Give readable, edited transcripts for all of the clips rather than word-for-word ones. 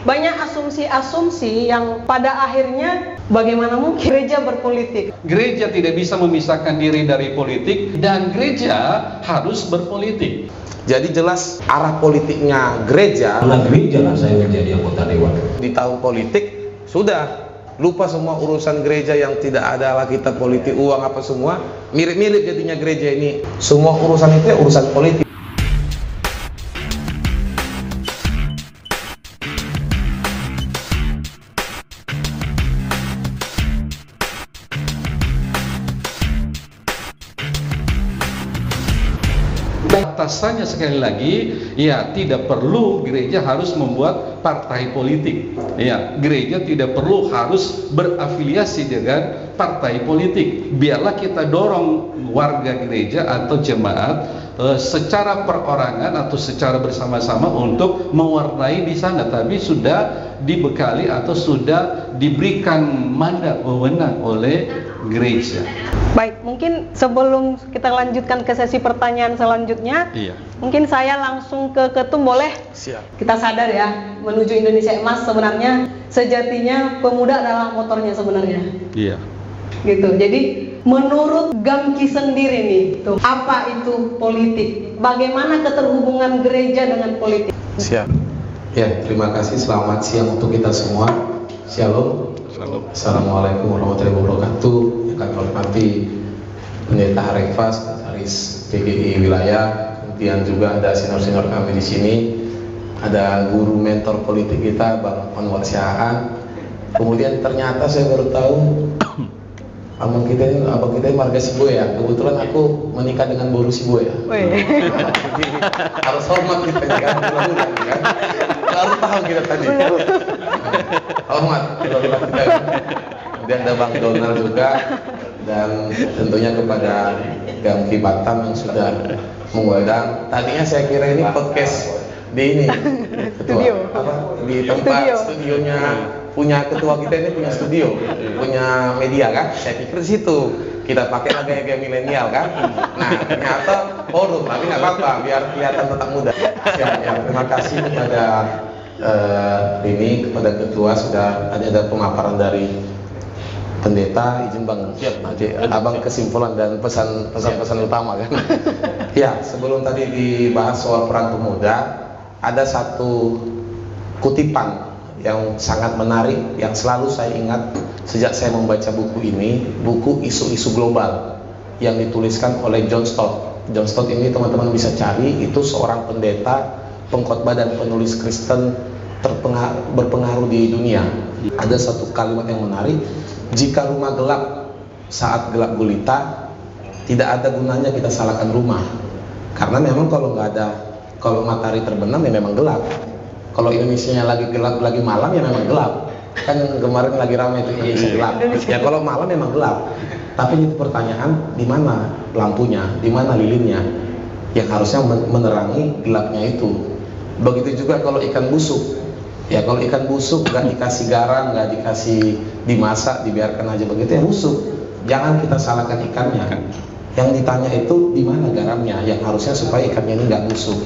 banyak asumsi-asumsi yang pada akhirnya bagaimana mungkin gereja berpolitik. Gereja tidak bisa memisahkan diri dari politik dan gereja harus berpolitik. Jadi jelas arah politiknya gereja. Karena gereja lah saya menjadi anggota dewan. Di tahun politik sudah lupa semua urusan gereja yang tidak ada lah, kita politik uang apa semua mirip-mirip jadinya gereja ini. Semua urusan itu ya urusan politik. Batasannya sekali lagi, ya tidak perlu gereja harus membuat partai politik. Ya, gereja tidak perlu harus berafiliasi dengan partai politik. Biarlah kita dorong warga gereja atau jemaat secara perorangan atau secara bersama-sama untuk mewarnai di sana, tapi sudah dibekali atau sudah diberikan mandat wewenang oleh gereja. Baik, mungkin sebelum kita lanjutkan ke sesi pertanyaan selanjutnya, mungkin saya langsung ke Ketum boleh? Siap. Kita sadar ya, menuju Indonesia Emas sebenarnya sejatinya pemuda adalah motornya sebenarnya. Iya. Gitu. Jadi menurut Gamki sendiri nih, tuh, apa itu politik? Bagaimana keterhubungan gereja dengan politik? Siap. Ya, terima kasih. Selamat siang untuk kita semua. Shalom. Assalamualaikum warahmatullahi wabarakatuh. Yang kami hormati Pendeta Areva, Sekretaris PGI Wilayah, kemudian juga ada senior-senior kami di sini, ada guru mentor politik kita Bang Anwar Sihaan. Kemudian ternyata saya baru tahu abang kita ini marga Siboya ya. Kebetulan aku menikah dengan Boru Siboya ya. Jadi harus hormat kita kan, kan? Baru tahu kita tadi. Hormat kita. Kemudian ada Bang Donald juga, dan tentunya kepada Gamki Batam yang sudah mengundang. Tadinya saya kira ini podcast di ini Studio. Di tempat studionya punya ketua kita ini, punya studio, punya media kan. Saya pikir di situ kita pakai gaya-gaya milenial kan. Nah ternyata forum, tapi nggak apa-apa biar kelihatan tetap muda. Ya, terima kasih kepada ini, kepada ketua sudah ada pemaparan dari pendeta. Izin Bang, nanti abang kesimpulan dan pesan-pesan utama kan. Ya, sebelum tadi dibahas soal peran pemuda, ada satu kutipan yang sangat menarik yang selalu saya ingat sejak saya membaca buku ini, buku Isu-isu Global yang dituliskan oleh John Stott. John Stott ini teman-teman bisa cari, itu seorang pendeta, pengkhotbah dan penulis Kristen berpengaruh di dunia. Ada satu kalimat yang menarik, jika rumah gelap saat gelap gulita, tidak ada gunanya kita salahkan rumah, karena memang kalau matahari terbenam ya memang gelap. Kalau Indonesia lagi gelap, lagi malam ya memang gelap. Kan kemarin lagi ramai itu Indonesia gelap. Ya kalau malam memang gelap. Tapi itu pertanyaan, di mana lampunya, di mana lilinnya yang harusnya menerangi gelapnya itu. Begitu juga kalau ikan busuk. Ya kalau ikan busuk nggak dikasih garam, nggak dikasih dimasak, dibiarkan aja begitu ya busuk. Jangan kita salahkan ikannya. Yang ditanya itu di mana garamnya, yang harusnya supaya ikannya ini nggak busuk.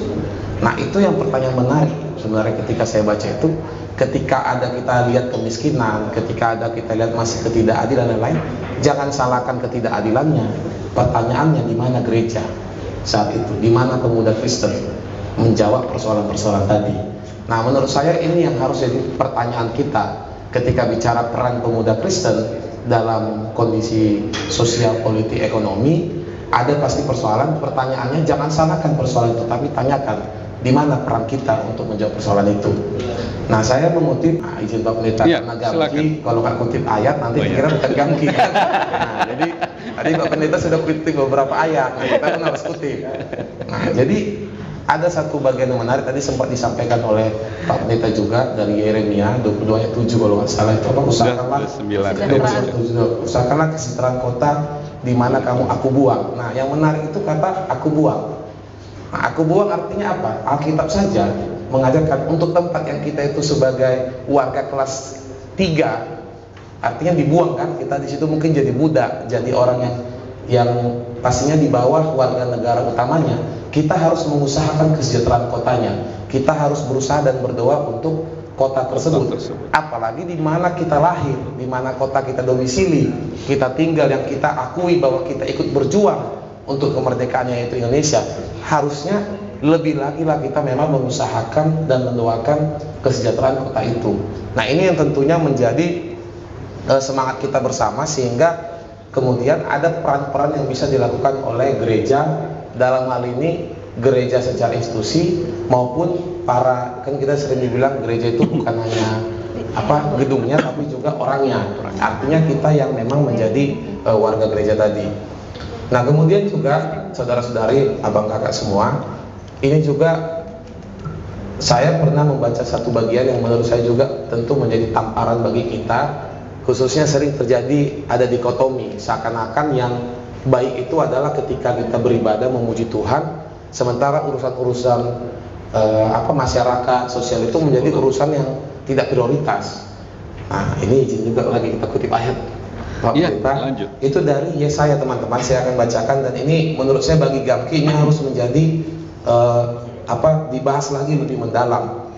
Nah itu yang pertanyaan menarik sebenarnya ketika saya baca itu. Ketika ada kita lihat kemiskinan, ketika ada kita lihat masih ketidakadilan dan lain, jangan salahkan ketidakadilannya. Pertanyaannya di mana gereja saat itu, di mana pemuda Kristen menjawab persoalan-persoalan tadi. Nah menurut saya ini yang harus jadi pertanyaan kita ketika bicara peran pemuda Kristen dalam kondisi sosial, politik, ekonomi. Ada pasti persoalan, pertanyaannya jangan salahkan persoalan itu, tapi tanyakan di mana peran kita untuk menjawab persoalan itu. Nah saya mengutip, izin Pak Pendeta, karena Gamki, kalau nggak kutip ayat nanti dikira bukan Gamki kan? Nah jadi tadi Pak Pendeta sudah kutip beberapa ayat, nah kita pun harus kutip. Nah jadi ada satu bagian yang menarik tadi sempat disampaikan oleh Pak Pendeta juga dari Yeremia 22 ayat 7 kalau nggak salah, itu apa? Usahakanlah kesejahteraan kota di mana kamu aku buang. Nah yang menarik itu kata aku buang. Nah, aku buang artinya apa? Alkitab saja mengajarkan untuk tempat yang kita itu sebagai warga kelas 3, artinya dibuang kan, kita di situ mungkin jadi budak, jadi orang yang pastinya di bawah warga negara utamanya. Kita harus mengusahakan kesejahteraan kotanya. Kita harus berusaha dan berdoa untuk kota tersebut. Apalagi di mana kita lahir, di mana kota kita domisili, kita tinggal, yang kita akui bahwa kita ikut berjuang untuk kemerdekaannya yaitu Indonesia. Harusnya lebih lagi lah kita memang mengusahakan dan mendoakan kesejahteraan kota itu. Nah, ini yang tentunya menjadi semangat kita bersama, sehingga kemudian ada peran-peran yang bisa dilakukan oleh gereja, dalam hal ini gereja secara institusi maupun para, kan kita sering dibilang gereja itu bukan hanya gedungnya tapi juga orangnya. Artinya kita yang memang menjadi warga gereja tadi. Nah, kemudian juga saudara-saudari, abang kakak semua, ini juga saya pernah membaca satu bagian yang menurut saya juga tentu menjadi tamparan bagi kita. Khususnya sering terjadi ada dikotomi, seakan-akan yang baik itu adalah ketika kita beribadah memuji Tuhan, sementara urusan-urusan masyarakat sosial itu menjadi urusan yang tidak prioritas. Nah, ini izin juga lagi kita kutip ayat lanjut. Itu dari Yesaya, teman-teman, saya akan bacakan, dan ini menurut saya bagi Gamki ini harus menjadi dibahas lagi lebih mendalam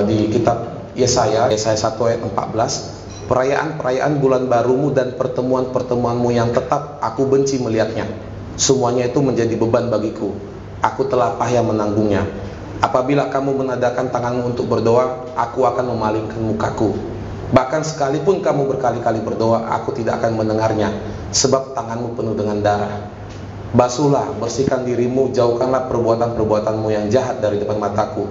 di kitab Yesaya 1 ayat 14. Perayaan-perayaan bulan barumu dan pertemuan-pertemuanmu yang tetap aku benci melihatnya. Semuanya itu menjadi beban bagiku. Aku telah payah menanggungnya. Apabila kamu menadakan tanganmu untuk berdoa, aku akan memalingkan mukaku. Bahkan sekalipun kamu berkali-kali berdoa, aku tidak akan mendengarnya, sebab tanganmu penuh dengan darah. Basuhlah, bersihkan dirimu, jauhkanlah perbuatan-perbuatanmu yang jahat dari depan mataku.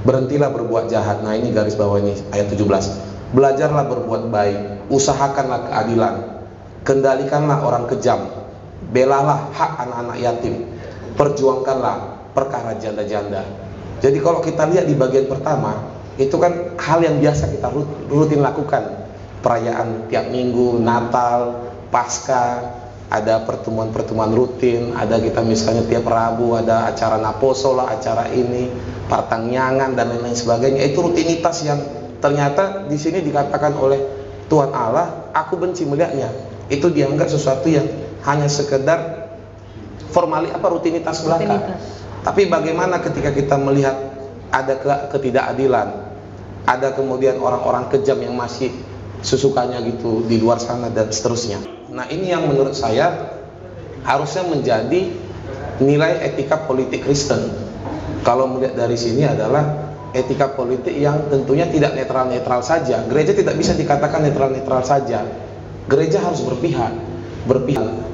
Berhentilah berbuat jahat. Nah, ini garis bawah ini ayat 17. Belajarlah berbuat baik, usahakanlah keadilan, kendalikanlah orang kejam, belalah hak anak-anak yatim, perjuangkanlah perkara janda-janda. Jadi kalau kita lihat di bagian pertama, itu kan hal yang biasa kita rutin lakukan. Perayaan tiap minggu, Natal, Paskah, ada pertemuan-pertemuan rutin, ada kita misalnya tiap Rabu ada acara Naposo lah, acara ini, Partangyangan dan lain-lain sebagainya. Itu rutinitas yang ternyata di sini dikatakan oleh Tuhan Allah, aku benci melihatnya. Itu dianggap sesuatu yang hanya sekedar rutinitas belaka. Tapi bagaimana ketika kita melihat ada ketidakadilan, ada kemudian orang-orang kejam yang masih sesukanya gitu di luar sana dan seterusnya. Nah, ini yang menurut saya harusnya menjadi nilai etika politik Kristen. Kalau melihat dari sini adalah etika politik yang tentunya tidak netral-netral saja. Gereja tidak bisa dikatakan netral-netral saja. Gereja harus berpihak.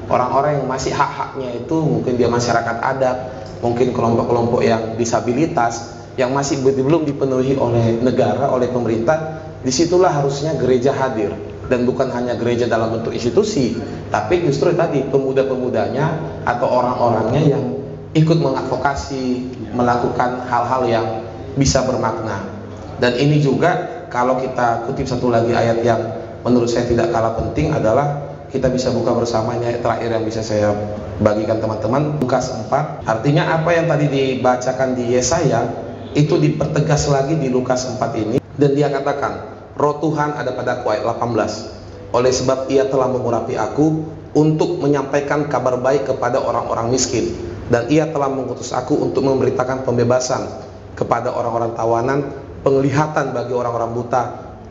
Orang-orang yang masih hak-haknya itu, mungkin dia masyarakat adat, mungkin kelompok-kelompok yang disabilitas, yang masih belum dipenuhi oleh negara, oleh pemerintah. Disitulah harusnya gereja hadir. Dan bukan hanya gereja dalam bentuk institusi, tapi justru tadi pemuda-pemudanya atau orang-orangnya yang ikut mengadvokasi, melakukan hal-hal yang bisa bermakna. Dan ini juga kalau kita kutip satu lagi ayat yang menurut saya tidak kalah penting adalah kita bisa buka bersama, ini ayat terakhir yang bisa saya bagikan teman-teman, Lukas 4. Artinya apa yang tadi dibacakan di Yesaya itu dipertegas lagi di Lukas 4 ini, dan dia katakan, Roh Tuhan ada padaku, ayat 18. Oleh sebab ia telah mengurapi aku untuk menyampaikan kabar baik kepada orang-orang miskin, dan ia telah mengutus aku untuk memberitakan pembebasan kepada orang-orang tawanan, penglihatan bagi orang-orang buta,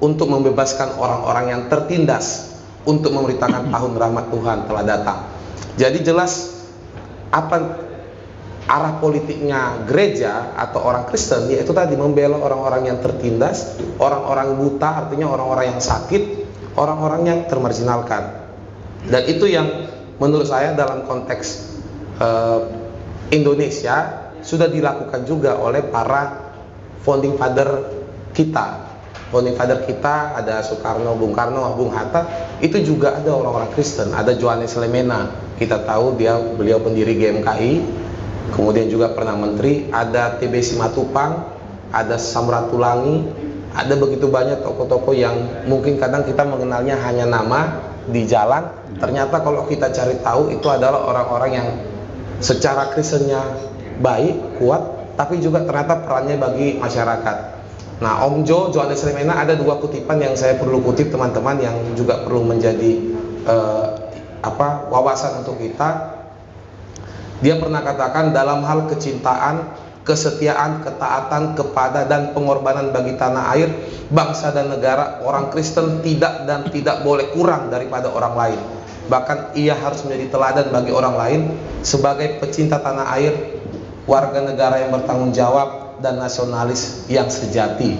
untuk membebaskan orang-orang yang tertindas, untuk memberitakan tahun rahmat Tuhan telah datang. Jadi jelas apa arah politiknya gereja atau orang Kristen, yaitu tadi membela orang-orang yang tertindas, orang-orang buta, artinya orang-orang yang sakit, orang-orang yang termarginalkan. Dan itu yang menurut saya dalam konteks Indonesia sudah dilakukan juga oleh para founding father kita. Founding father kita ada Soekarno, Bung Karno, Bung Hatta, itu juga ada orang-orang Kristen. Ada Johannes Lemena, kita tahu beliau pendiri GMKI, kemudian juga pernah menteri. Ada TB Simatupang, ada Samratulangi, ada begitu banyak tokoh-tokoh yang mungkin kadang kita mengenalnya hanya nama di jalan. Ternyata kalau kita cari tahu itu adalah orang-orang yang secara Kristennya baik, kuat, tapi juga ternyata perannya bagi masyarakat. Nah, Om Johannes Lemena, ada dua kutipan yang saya perlu kutip teman-teman, yang juga perlu menjadi wawasan untuk kita. Dia pernah katakan, dalam hal kecintaan kesetiaan, ketaatan kepada dan pengorbanan bagi tanah air, bangsa dan negara. Orang Kristen tidak dan tidak boleh kurang daripada orang lain. Bahkan ia harus menjadi teladan bagi orang lain sebagai pecinta tanah air, warga negara yang bertanggung jawab dan nasionalis yang sejati.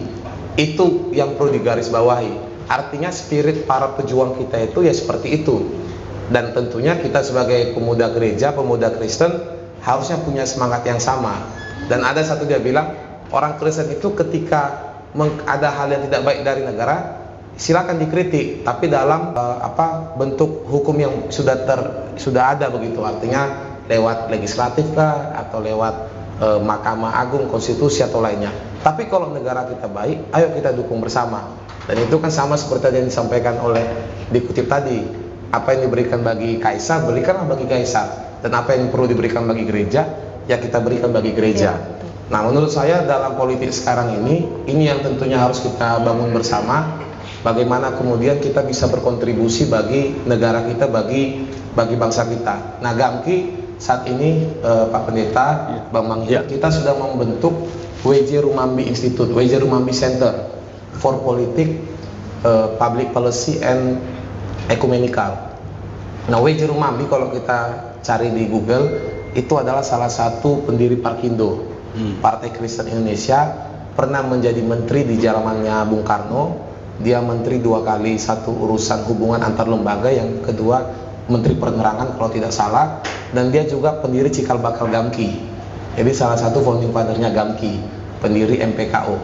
Itu yang perlu digarisbawahi. Artinya spirit para pejuang kita itu ya seperti itu. Dan tentunya kita sebagai pemuda gereja, pemuda Kristen harusnya punya semangat yang sama. Dan ada satu dia bilang, orang Kristen itu ketika ada hal yang tidak baik dari negara, silakan dikritik, tapi dalam bentuk hukum yang sudah ada begitu. Artinya lewat legislatif kah, atau lewat Mahkamah Agung, konstitusi atau lainnya. Tapi kalau negara kita baik, ayo kita dukung bersama. Dan itu kan sama seperti yang disampaikan oleh dikutip tadi, apa yang diberikan bagi kaisar, berikanlah bagi kaisar, dan apa yang perlu diberikan bagi gereja, ya kita berikan bagi gereja. Nah, menurut saya dalam politik sekarang ini yang tentunya harus kita bangun bersama. Bagaimana kemudian kita bisa berkontribusi bagi negara kita, bagi bangsa kita. Nah, GAMKI saat ini Pak Pendeta, Bang Manggil, kita sudah membentuk W.J. Rumambi Institute, W.J. Rumambi Center for Politik, Public Policy and Ecumenical. Nah, W.J. Rumambi kalau kita cari di Google, itu adalah salah satu pendiri Parkindo, Partai Kristen Indonesia, pernah menjadi menteri di zamannya Bung Karno. Dia menteri 2 kali, satu urusan hubungan antar lembaga, yang kedua menteri penerangan kalau tidak salah, dan dia juga pendiri cikal bakal GAMKI. Jadi salah satu founding fathernya GAMKI, pendiri MPKO.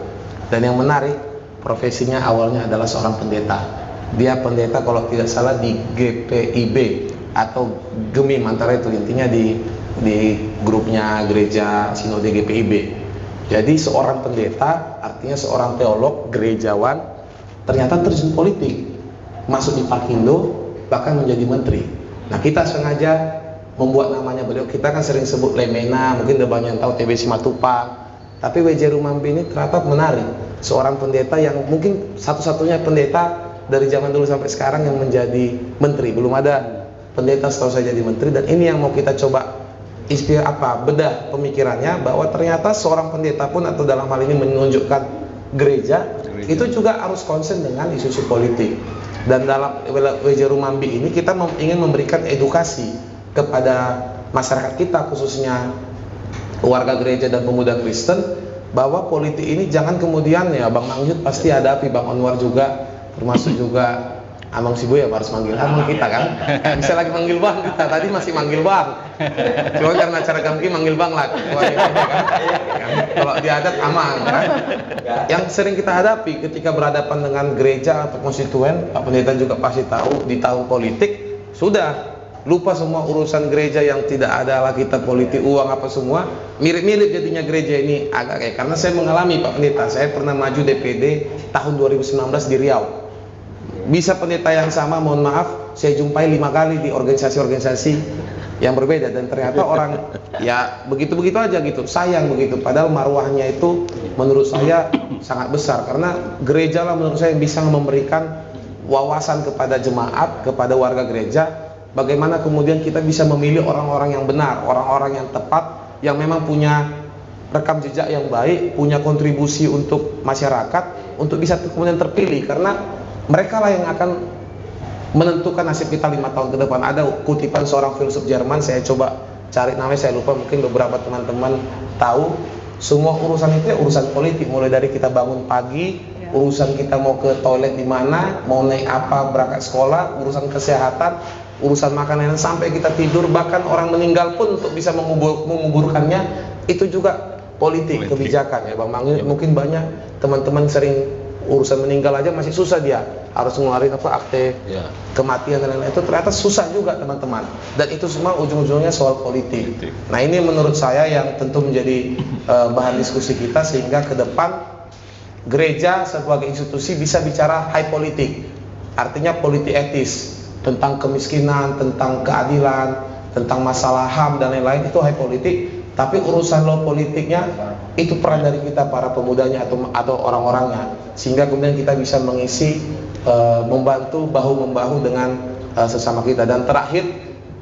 Dan yang menarik, profesinya awalnya adalah seorang pendeta. Dia pendeta kalau tidak salah di GPIB atau GEMIM, antara itu, intinya di grupnya gereja sinode GPIB. Jadi seorang pendeta, artinya seorang teolog, gerejawan, ternyata terjun politik, masuk di Parkindo, bahkan menjadi menteri. Nah, kita sengaja membuat namanya beliau. Kita kan sering sebut Lemena, mungkin udah banyak yang tahu TB Simatupang. Tapi W.J. Rumambi ini ternyata menarik, seorang pendeta yang mungkin satu-satunya pendeta dari zaman dulu sampai sekarang yang menjadi menteri. Belum ada pendeta setahu saya jadi menteri. Dan ini yang mau kita coba bedah pemikirannya, bahwa ternyata seorang pendeta pun, atau dalam hal ini menunjukkan gereja, itu juga harus konsen dengan isu-isu politik. Dan dalam W.J. Rumambi ini kita ingin memberikan edukasi kepada masyarakat kita, khususnya warga gereja dan pemuda Kristen, bahwa politik ini jangan kemudian, ya Bang Mangjut pasti hadapi, Bang Anwar juga, termasuk juga Amang Sibu ya harus manggil Amang kita kan. Bisa lagi manggil Bang kita, tadi masih manggil Bang. Cuma karena acara GAMKI manggil Bang lah. Kalau di adat Amang kan. Yang sering kita hadapi ketika berhadapan dengan gereja atau konstituen, Pak Pendeta juga pasti tahu, di tahun politik sudah lupa semua urusan gereja, yang tidak ada lah kita politik uang apa semua. Mirip-mirip jadinya gereja ini agak kayak, karena saya mengalami Pak Pendeta, saya pernah maju DPD tahun 2019 di Riau. Bisa pendeta yang sama, mohon maaf, saya jumpai 5 kali di organisasi-organisasi yang berbeda, dan ternyata orang ya begitu-begitu aja gitu, sayang begitu. Padahal marwahnya itu menurut saya sangat besar, karena gereja lah menurut saya yang bisa memberikan wawasan kepada jemaat, kepada warga gereja, bagaimana kemudian kita bisa memilih orang-orang yang benar, orang-orang yang tepat, yang memang punya rekam jejak yang baik, punya kontribusi untuk masyarakat, untuk bisa kemudian terpilih. Karena mereka lah yang akan menentukan nasib kita 5 tahun ke depan. Ada kutipan seorang filsuf Jerman, saya coba cari namanya, saya lupa, mungkin beberapa teman-teman tahu. Semua urusan itu ya urusan politik, mulai dari kita bangun pagi, urusan kita mau ke toilet di mana, mau naik apa, berangkat sekolah, urusan kesehatan, urusan makanan, sampai kita tidur, bahkan orang meninggal pun untuk bisa menguburkannya, itu juga politik. Kebijakan ya Bang Manggil. Mungkin banyak teman-teman sering urusan meninggal aja masih susah, dia harus ngeluarin akte kematian dan lain-lain. Itu ternyata susah juga teman-teman, dan itu semua ujung-ujungnya soal politik. Nah, ini menurut saya yang tentu menjadi bahan diskusi kita, sehingga ke depan gereja sebagai institusi bisa bicara high politik, artinya politik etis, tentang kemiskinan, tentang keadilan, tentang masalah HAM dan lain-lain, itu high politik. Tapi urusan low politiknya itu peran dari kita para pemudanya atau orang-orangnya, sehingga kemudian kita bisa mengisi, membantu bahu-membahu dengan sesama kita. Dan terakhir,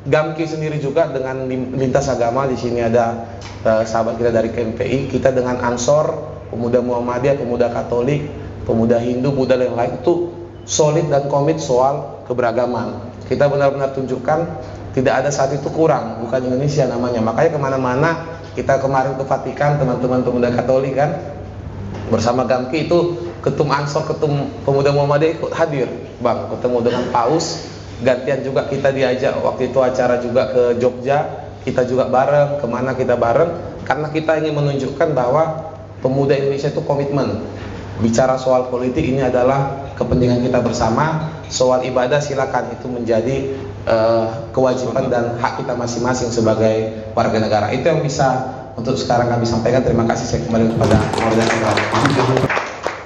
Gamki sendiri juga dengan lintas agama. Di sini ada sahabat kita dari KMPI, kita dengan Ansor, pemuda Muhammadiyah, pemuda Katolik, pemuda Hindu, Buddha dan lain itu solid dan komit soal keberagaman. Kita benar-benar tunjukkan tidak ada satu itu kurang, bukan Indonesia namanya. Makanya kemana-mana, kita kemarin ke Vatikan, teman-teman pemuda Katolik kan bersama Gamki itu, ketum Ansor, ketum pemuda Muhammadiyah ikut hadir, Bang, ketemu dengan Paus. Gantian juga kita diajak waktu itu acara juga ke Jogja, kita juga bareng, kemana kita bareng, karena kita ingin menunjukkan bahwa pemuda Indonesia itu komitmen. Bicara soal politik ini adalah kepentingan kita bersama. Soal ibadah silakan, itu menjadi kewajiban dan hak kita masing-masing sebagai warga negara. Itu yang bisa untuk sekarang kami sampaikan. Terima kasih, saya kembali kepada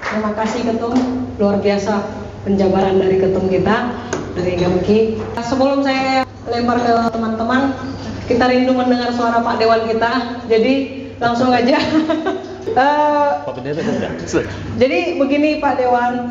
Terima kasih Ketum, luar biasa penjabaran dari Ketum kita, dari Gamki. Sebelum saya lempar ke teman-teman, kita rindu mendengar suara Pak Dewan kita, jadi langsung aja. Jadi begini Pak Dewan.